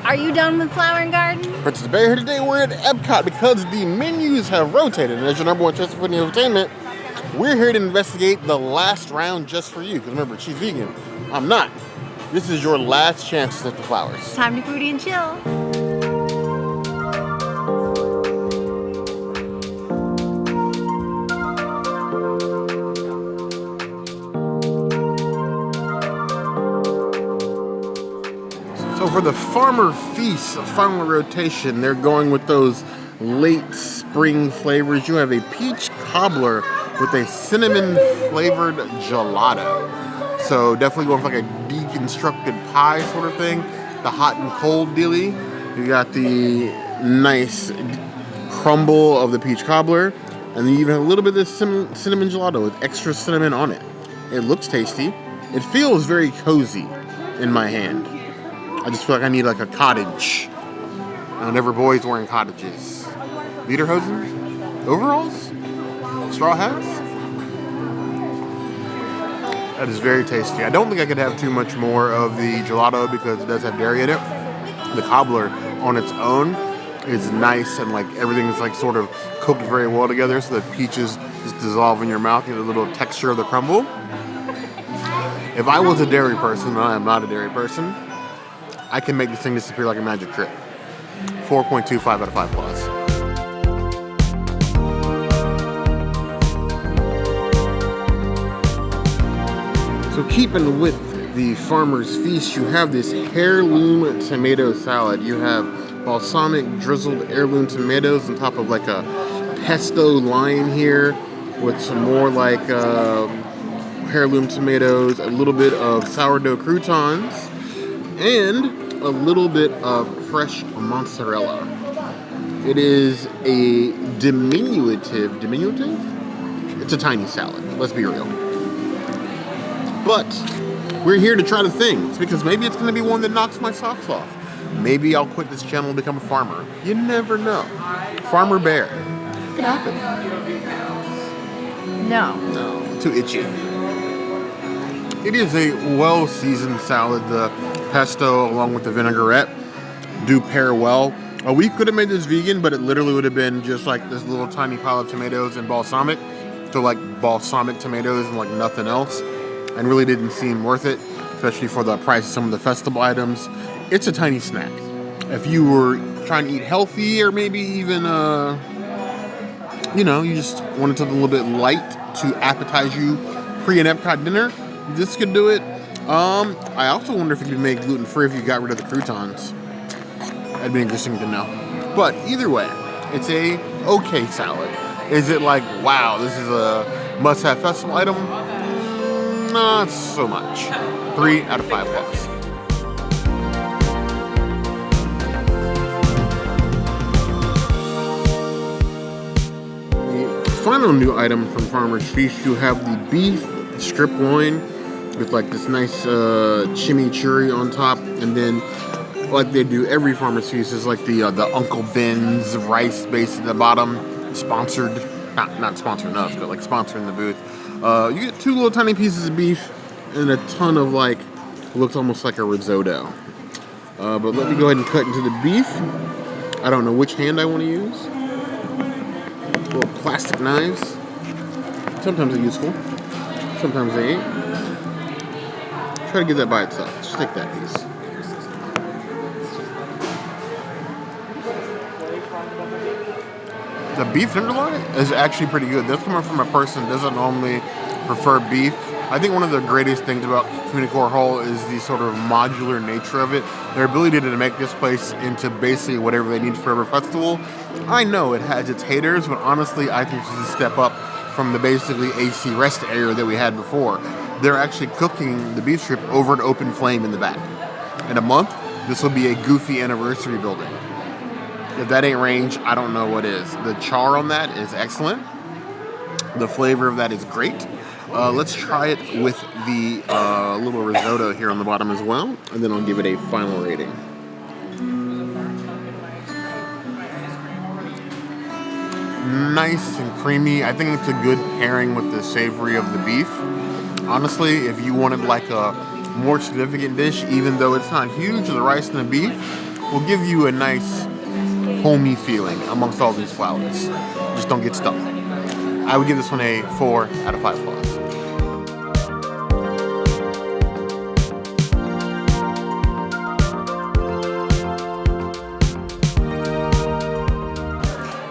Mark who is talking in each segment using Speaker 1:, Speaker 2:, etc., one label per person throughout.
Speaker 1: Are you done with Flower and Garden?
Speaker 2: Princess Bear here today. We're at EPCOT because the menus have rotated. And as your number one choice for food and entertainment, we're here to investigate the last round just for you. Because remember, she's vegan. I'm not. This is your last chance to sniff the flowers.
Speaker 1: It's time to fruity and chill.
Speaker 2: So for the Farmer Feast, final rotation, they're going with those late spring flavors. You have a peach cobbler with a cinnamon flavored gelato. So definitely going for like a deconstructed pie sort of thing. The hot and cold dealie. You got the nice crumble of the peach cobbler. And then you even have a little bit of this cinnamon gelato with extra cinnamon on it. It looks tasty. It feels very cozy in my hand. I just feel like I need like a cottage. And every boy's wearing cottages. Lederhosen? Overalls? Straw hats? That is very tasty. I don't think I could have too much more of the gelato because it does have dairy in it. The cobbler on its own is nice and like everything's like sort of cooked very well together so the peaches just dissolve in your mouth. You get a little texture of the crumble. If I was a dairy person, and I am not a dairy person, I can make this thing disappear like a magic trick. 4.25 out of 5 plus. So keeping with the Farmer's Feast, you have this Heirloom tomato salad. You have balsamic drizzled heirloom tomatoes on top of like a pesto line here with some more like heirloom tomatoes, a little bit of sourdough croutons, and a little bit of fresh mozzarella. It is a diminutive? It's a tiny salad, let's be real. But we're here to try the things because maybe it's going to be one that knocks my socks off. Maybe I'll quit this channel and become a farmer. You never know. Farmer Bear. It could happen.
Speaker 1: No.
Speaker 2: No, too itchy. It is a well-seasoned salad. The pesto along with the vinaigrette do pair well. We could have made this vegan, but it literally would have been just like this little tiny pile of tomatoes and balsamic. So like balsamic tomatoes and like nothing else. And really didn't seem worth it, especially for the price of some of the festival items. It's a tiny snack. If you were trying to eat healthy or maybe even, you just wanted something a little bit light to appetize you pre and EPCOT dinner, this could do it. I also wonder if it could make gluten-free if you got rid of the croutons. That'd be interesting to know. But either way, it's a okay salad. Is it like, wow, this is a must-have festival item? Not so much. 3 out of 5 bucks. The final new item from Farmer's Feast, you have the beef strip loin with like this nice chimichurri on top, and then like they do every Farmer's Feast is like the Uncle Ben's rice base at the bottom, sponsored, not sponsored enough, but like sponsored in the booth. You get 2 little tiny pieces of beef and a ton of like, looks almost like a risotto. But let me go ahead and cut into the beef. I don't know which hand I want to use. Little plastic knives. Sometimes they're useful. Sometimes they ain't. Try to get that by itself. Just take that piece. The beef tenderloin is actually pretty good. That's coming from a person who doesn't normally prefer beef. I think one of the greatest things about CommuniCore Whole is the sort of modular nature of it. Their ability to make this place into basically whatever they need for every festival. I know it has its haters, but honestly, I think this is a step up from the basically AC rest area that we had before. They're actually cooking the beef strip over an open flame in the back. In a month, this will be a goofy anniversary building. If that ain't range, I don't know what is. The char on that is excellent. The flavor of that is great. Let's try it with the little risotto here on the bottom as well, and then I'll give it a final rating. Nice and creamy. I think it's a good pairing with the savory of the beef. Honestly, if you wanted like a more significant dish, even though it's not huge, the rice and the beef, will give you a nice homey feeling amongst all these flours. Just don't get stuck. I would give this one a 4 out of 5 claws.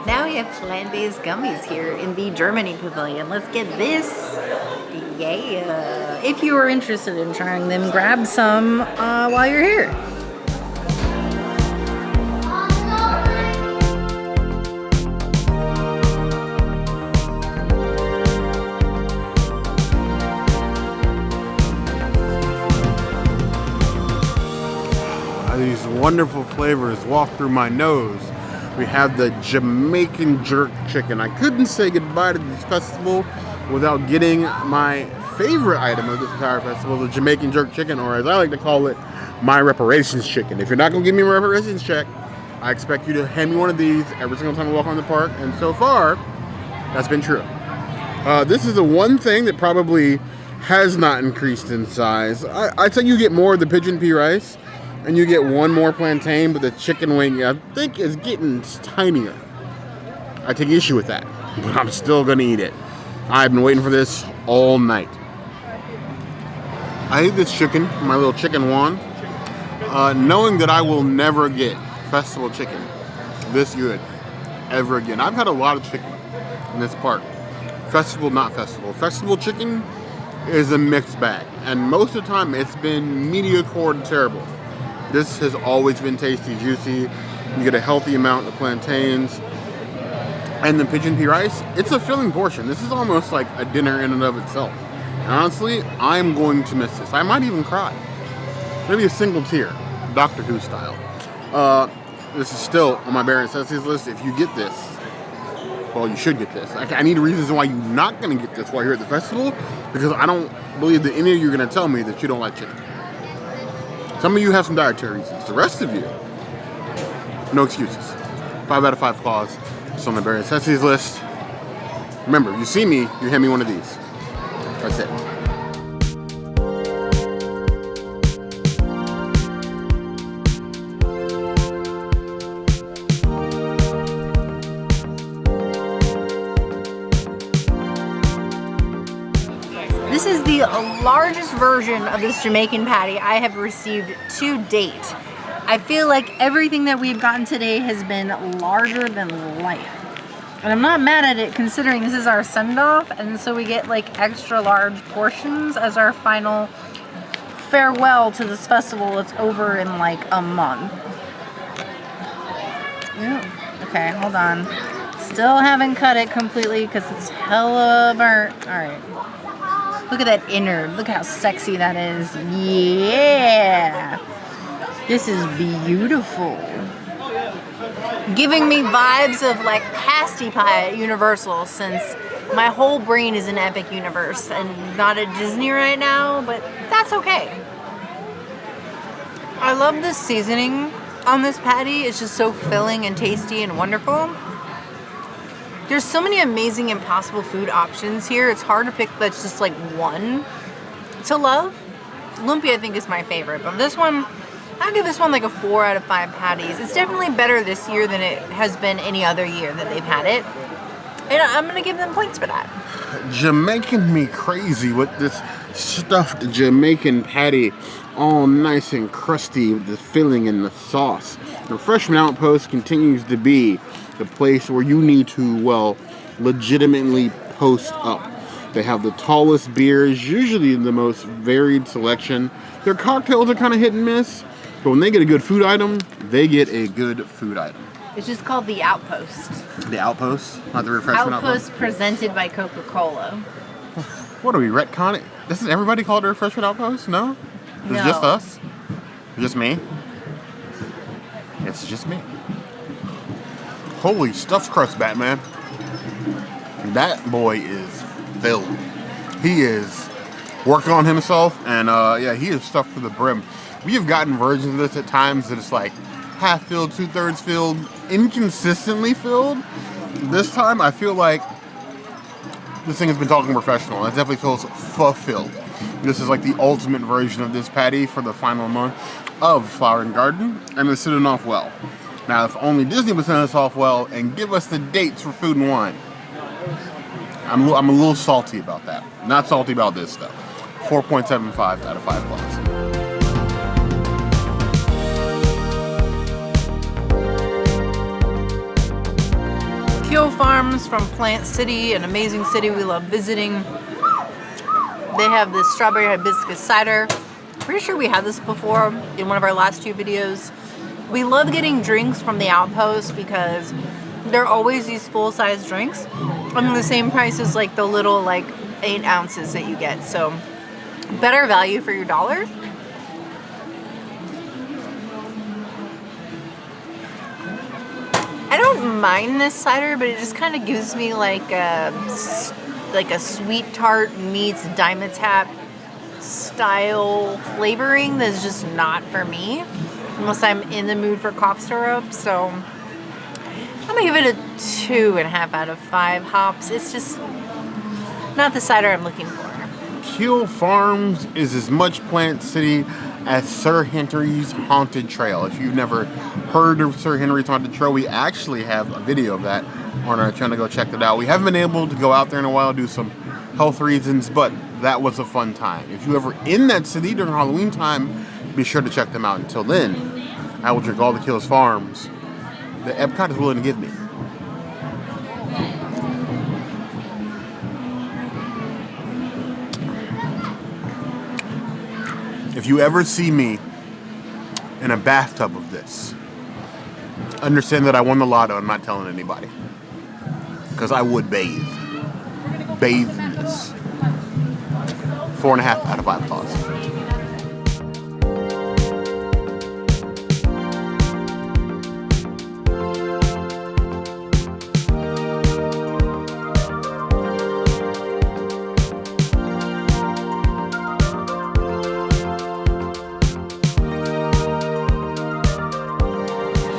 Speaker 1: Now we have plant-based gummies here in the Germany pavilion. Let's get this. Yeah. If you are interested in trying them, grab some while you're here.
Speaker 2: These wonderful flavors waft through my nose. We have the Jamaican jerk chicken. I couldn't say goodbye to this festival without getting my favorite item of this entire festival, the Jamaican jerk chicken, or as I like to call it, my reparations chicken. If you're not gonna give me a reparations check, I expect you to hand me one of these every single time I walk on the park, and so far, that's been true. This is the one thing that probably has not increased in size. I'd say you get more of the pigeon pea rice, and you get one more plantain, but the chicken wing, I think, is getting tinier. I take issue with that, but I'm still gonna eat it. I've been waiting for this all night. I ate this chicken, my little chicken won, knowing that I will never get festival chicken this good ever again. I've had a lot of chicken in this park. Festival, not festival. Festival chicken is a mixed bag, and most of the time it's been mediocre to terrible. This has always been tasty, juicy. You get a healthy amount of plantains. And the pigeon pea rice, it's a filling portion. This is almost like a dinner in and of itself. And honestly, I'm going to miss this. I might even cry. Maybe a single tear, Doctor Who style. This is still on my bare necessities list. If you get this, well, you should get this. I need reasons why you're not going to get this while you're at the festival, because I don't believe that any of you are going to tell me that you don't like chicken. Some of you have some dietary reasons. The rest of you, no excuses. 5 out of 5 claws. It's on the bare necessities list. Remember, if you see me, you hand me one of these. That's it.
Speaker 1: This is the largest version of this Jamaican patty I have received to date. I feel like everything that we've gotten today has been larger than life. And I'm not mad at it considering this is our send-off, and so we get like extra large portions as our final farewell to this festival that's over in like a month. Ooh, okay, hold on. Still haven't cut it completely because it's hella burnt. Alright. Look at that innard. Look how sexy that is. Yeah! This is beautiful. Giving me vibes of like pasty pie at Universal, since my whole brain is an Epic Universe and not at Disney right now, but that's okay. I love the seasoning on this patty. It's just so filling and tasty and wonderful. There's so many amazing Impossible food options here. It's hard to pick that's just like one to love. Lumpia I think is my favorite, but this one, I'll give this one like a 4 out of 5 patties. It's definitely better this year than it has been any other year that they've had it. And I'm gonna give them points for that.
Speaker 2: Jamaican me crazy with this stuffed Jamaican patty, all nice and crusty with the filling and the sauce. The Refreshment Outpost continues to be the place where you need to, well, legitimately post up. They have the tallest beers, usually the most varied selection. Their cocktails are kind of hit and miss, but when they get a good food item, they get a good food item.
Speaker 1: It's just called the Outpost.
Speaker 2: The Outpost, not the Refreshment Outpost.
Speaker 1: Presented by Coca-Cola.
Speaker 2: What are we retconning? Doesn't everybody call it a Refreshment Outpost? No? It's
Speaker 1: No.
Speaker 2: just us? Just me? It's just me. Holy stuffed crust, Batman. That boy is filled. He is working on himself, and yeah, he is stuffed to the brim. We have gotten versions of this at times that it's like half filled, 2/3 filled, inconsistently filled. This time, I feel like this thing has been talking professional. It definitely feels fulfilled. This is like the ultimate version of this patty for the final month. of Flower and Garden, and they're sending off well. Now, if only Disney would send us off well and give us the dates for Food and Wine, I'm a little salty about that. Not salty about this, though. 4.75 out of 5 plus.
Speaker 1: Keel Farms from Plant City, an amazing city we love visiting. They have this strawberry hibiscus cider. Pretty sure we had this before in one of our last 2 videos. We love getting drinks from the Outpost because they're always these full-size drinks. The same price as like the little like 8 ounces that you get. So better value for your dollar. I don't mind this cider, but it just kind of gives me like a sweet tart meets Dimetapp style flavoring that's just not for me unless I'm in the mood for cough syrup. So I'm gonna give it a 2.5 out of 5 hops. It's just not the cider I'm looking for.
Speaker 2: Keel Farms is as much Plant City as Sir Henry's Haunted Trail. If you've never heard of Sir Henry's Haunted Trail, we actually have a video of that on our channel. Go check it out. We haven't been able to go out there in a while due to some health reasons, but that was a fun time. If you're ever in that city during Halloween time, be sure to check them out. Until then, I will drink all the Keel Farms that EPCOT is willing to give me. If you ever see me in a bathtub of this, understand that I won the lotto. I'm not telling anybody. Because I would bathe. Bathe in this. 4.5 out of 5 thoughts.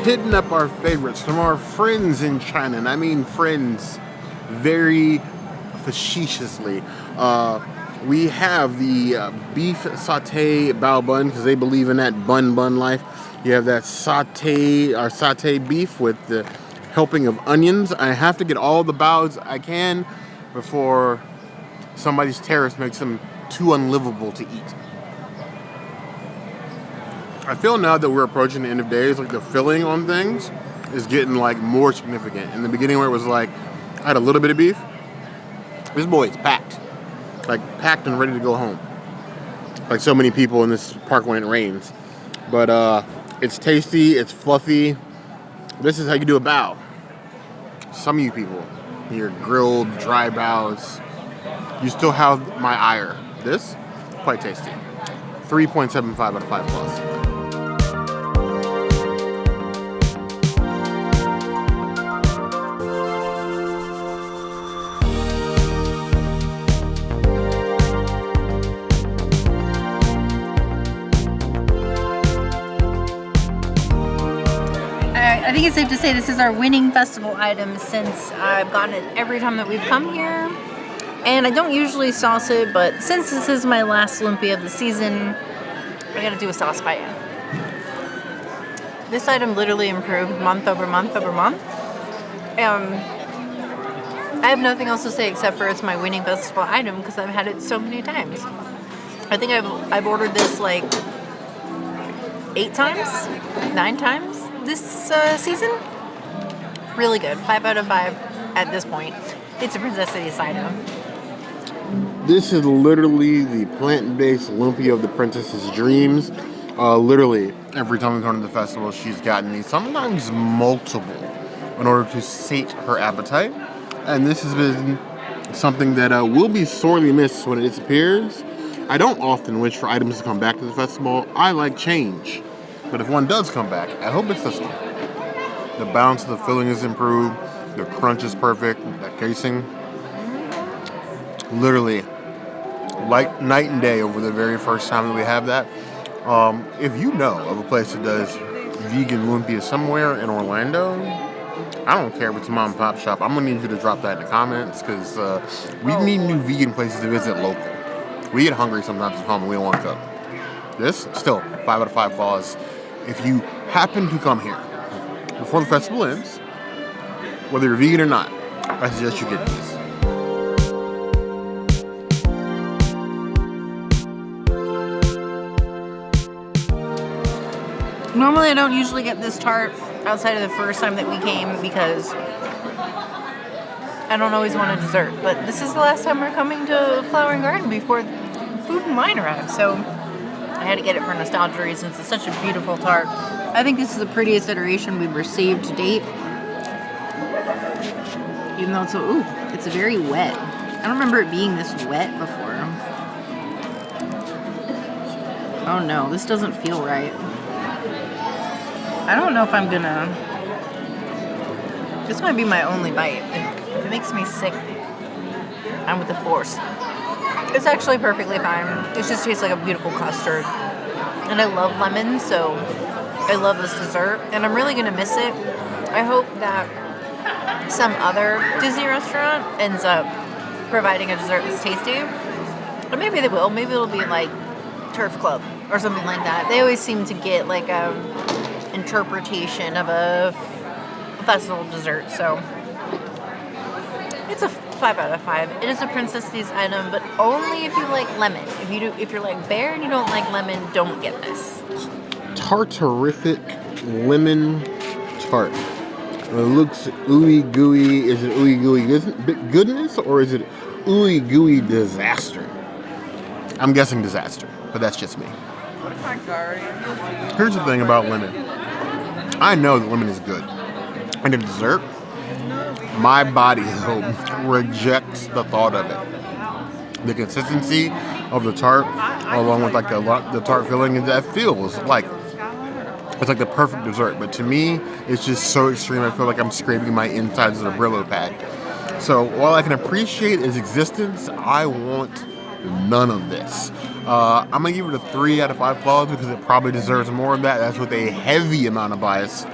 Speaker 2: Hitting up our favorites from our friends in China, and I mean friends very facetiously. We have the beef satay bao bun because they believe in that bun life. You have that satay beef with the helping of onions. I have to get all the baos I can before somebody's terrace makes them too unlivable to eat. I feel now that we're approaching the end of days, like the filling on things is getting like more significant. In the beginning where it was like, I had a little bit of beef, this boy is packed. Like packed and ready to go home. Like so many people in this park when it rains. But it's tasty, it's fluffy. This is how you do a bao. Some of you people, your grilled dry baos, you still have my ire. This, quite tasty. 3.75 out of 5 plus.
Speaker 1: I think it's safe to say this is our winning festival item since I've gotten it every time that we've come here. And I don't usually sauce it, but since this is my last lumpia of the season, I gotta do a sauce by you. This item literally improved month over month over month. I have nothing else to say except for it's my winning festival item because I've had it so many times. I think I've ordered this like 8 times, 9 times this season. Really good. 5 out of 5 at this point. It's a Princess City item.
Speaker 2: This is literally the plant-based lumpia of the princess's dreams. Literally, every time we go to the festival, she's gotten these, sometimes multiple, in order to sate her appetite. And this has been something that will be sorely missed when it disappears. I don't often wish for items to come back to the festival. I like change. But if one does come back, I hope it's this one. The balance of the filling is improved. The crunch is perfect. That casing. Literally, like night and day over the very first time that we have that. If you know of a place that does vegan lumpia somewhere in Orlando, I don't care if it's a mom and pop shop. I'm going to need you to drop that in the comments because we need new vegan places to visit local. We get hungry sometimes at home and we don't want to cook. This, still, 5 out of 5 claws. If you happen to come here before the festival ends, whether you're vegan or not, I suggest you get these.
Speaker 1: Normally I don't usually get this tart outside of the first time that we came because I don't always want a dessert. But this is the last time we're coming to Flower and Garden before Food and Wine arrives. So I had to get it for nostalgia reasons. It's such a beautiful tart. I think this is the prettiest iteration we've received to date. Even though it's very wet. I don't remember it being this wet before. Oh no, this doesn't feel right. I don't know if I'm gonna... This might be my only bite. If it makes me sick, I'm with the force. It's actually perfectly fine. It just tastes like a beautiful custard. And I love lemon, so I love this dessert. And I'm really gonna miss it. I hope that some other Disney restaurant ends up providing a dessert that's tasty. But maybe they will. Maybe it'll be like Turf Club or something like that. They always seem to get like a interpretation of a festival dessert, so it's a 5 out of 5. It is a Princess item, but only if you like lemon. If you're like Bear and you don't like lemon, don't get this.
Speaker 2: Tartarific lemon tart. It looks ooey gooey. Is it ooey gooey goodness or is it ooey gooey disaster? I'm guessing disaster, but that's just me. Here's the thing about lemon. I know that lemon is good. And a dessert, my body rejects the thought of it. The consistency of the tart, along with like the tart filling, that feels like it's like the perfect dessert. But to me, it's just so extreme. I feel like I'm scraping my insides of a Brillo pad. So while I can appreciate its existence, I want none of this. I'm gonna give it a 3 out of 5 claws because it probably deserves more of that. That's with a heavy amount of bias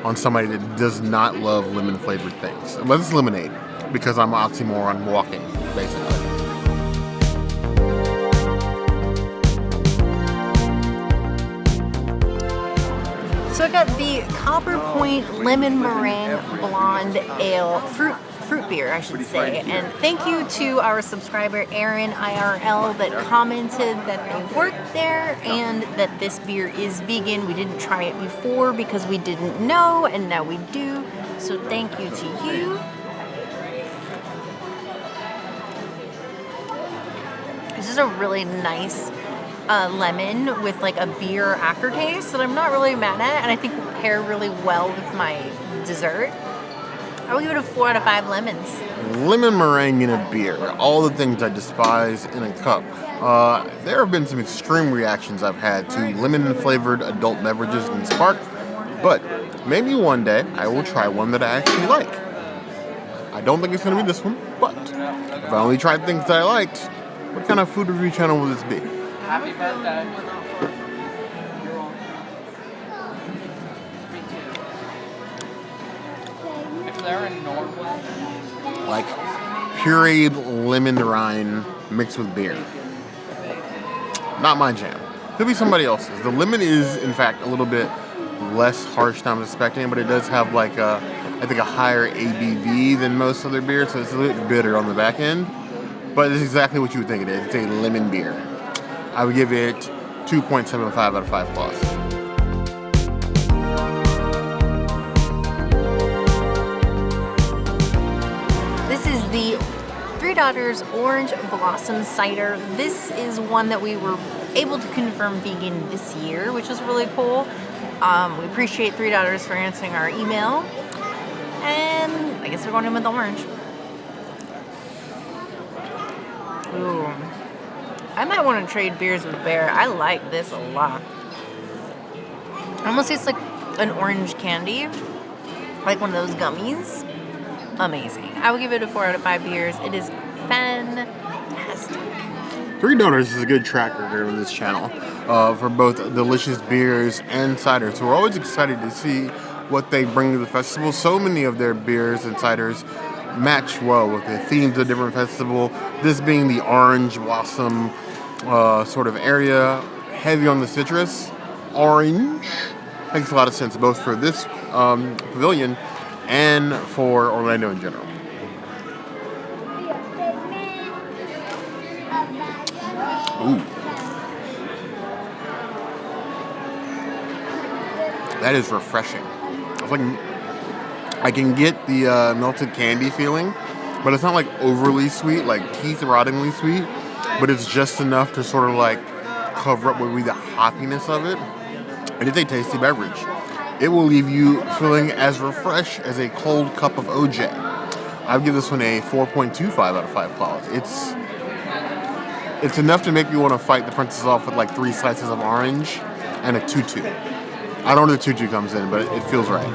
Speaker 2: on somebody that does not love lemon flavored things. Unless it's lemonade, because I'm oxymoron walking, basically.
Speaker 1: So I got the Copper Point Lemon Meringue Blonde Ale fruit beer, I should say. And thank you to our subscriber Aaron IRL that commented that they worked there and that this beer is vegan. We didn't try it before because we didn't know, and now we do. So thank you to you. This is a really nice lemon with like a beer aftertaste that I'm not really mad at, and I think will pair really well with my dessert. I will give it a 4 out of 5 lemons.
Speaker 2: Lemon meringue in a beer. All the things I despise in a cup. There have been some extreme reactions I've had to lemon-flavored adult beverages in Spark, but maybe one day I will try one that I actually like. I don't think it's going to be this one, but if I only tried things that I liked, what kind of food review channel will this be?
Speaker 3: Happy birthday.
Speaker 2: Like pureed lemon rind mixed with beer. Not my jam. Could be somebody else's. The lemon is, in fact, a little bit less harsh than I was expecting, but it does have like I think a higher ABV than most other beers, so it's a little bit bitter on the back end. But it's exactly what you would think it is. It's a lemon beer. I would give it 2.75 out of 5 claws.
Speaker 1: The Three Daughters Orange Blossom Cider. This is one that we were able to confirm vegan this year, which is really cool. We appreciate Three Daughters for answering our email. And I guess we're going in with the orange. Ooh. I might want to trade beers with Bear. I like this a lot. It almost tastes like an orange candy. Like one of those gummies. Amazing. I will give it a 4 out of 5 beers. It is fantastic.
Speaker 2: Three Daughters is a good track record on this channel for both delicious beers and ciders. So we're always excited to see what they bring to the festival. So many of their beers and ciders match well with the themes of the different festival. This being the orange blossom sort of area, heavy on the citrus. Orange makes a lot of sense, both for this pavilion and for Orlando in general. Ooh. That is refreshing. It's like I can get the melted candy feeling, but it's not like overly sweet, like teeth-rottingly sweet, but it's just enough to sort of like cover up maybe the hoppiness of it. And it's a tasty beverage. It will leave you feeling as refreshed as a cold cup of OJ. I would give this one a 4.25 out of 5 claws. It's enough to make me want to fight the princess off with like 3 slices of orange and a tutu. I don't know where the tutu comes in, but it feels right.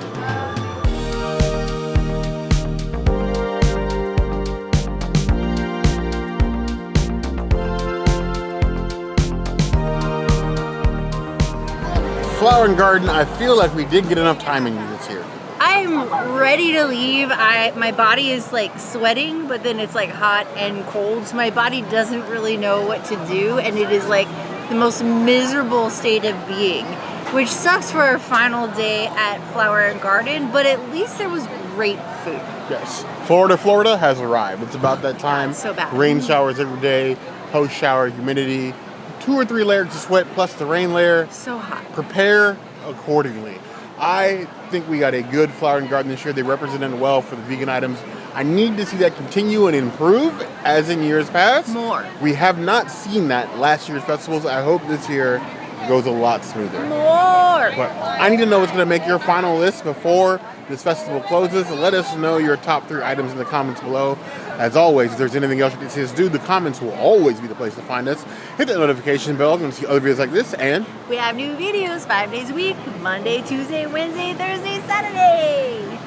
Speaker 2: Flower and Garden, I feel like we did get enough time in units here.
Speaker 1: I'm ready to leave. My body is like sweating, but then it's like hot and cold, so my body doesn't really know what to do, and it is like the most miserable state of being, which sucks for our final day at Flower and Garden, but at least there was great food.
Speaker 2: Yes. Florida has arrived. It's about that time.
Speaker 1: So bad.
Speaker 2: Rain showers every day, post-shower humidity, 2 or 3 layers of sweat plus the rain layer.
Speaker 1: So hot.
Speaker 2: Prepare accordingly. I think we got a good Flower and Garden this year. They represented well for the vegan items. I need to see that continue and improve as in years past.
Speaker 1: More.
Speaker 2: We have not seen that last year's festivals. I hope this year goes a lot smoother.
Speaker 1: More.
Speaker 2: But I need to know what's going to make your final list before this festival closes. Let us know your top 3 items in the comments below. As always, if there's anything else you can see us do, the comments will always be the place to find us. Hit that notification bell to see other videos like this, and
Speaker 1: we have new videos 5 days a week, Monday, Tuesday, Wednesday, Thursday, Saturday.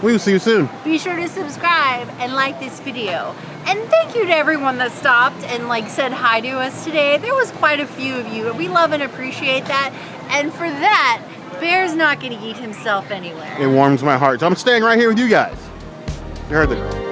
Speaker 2: we will see you soon.
Speaker 1: Be sure to subscribe and like this video. And thank you to everyone that stopped and like said hi to us today. There was quite a few of you, and we love and appreciate that. And for that, Bear's not going to eat himself anywhere.
Speaker 2: It warms my heart. So I'm staying right here with you guys. You heard the girl.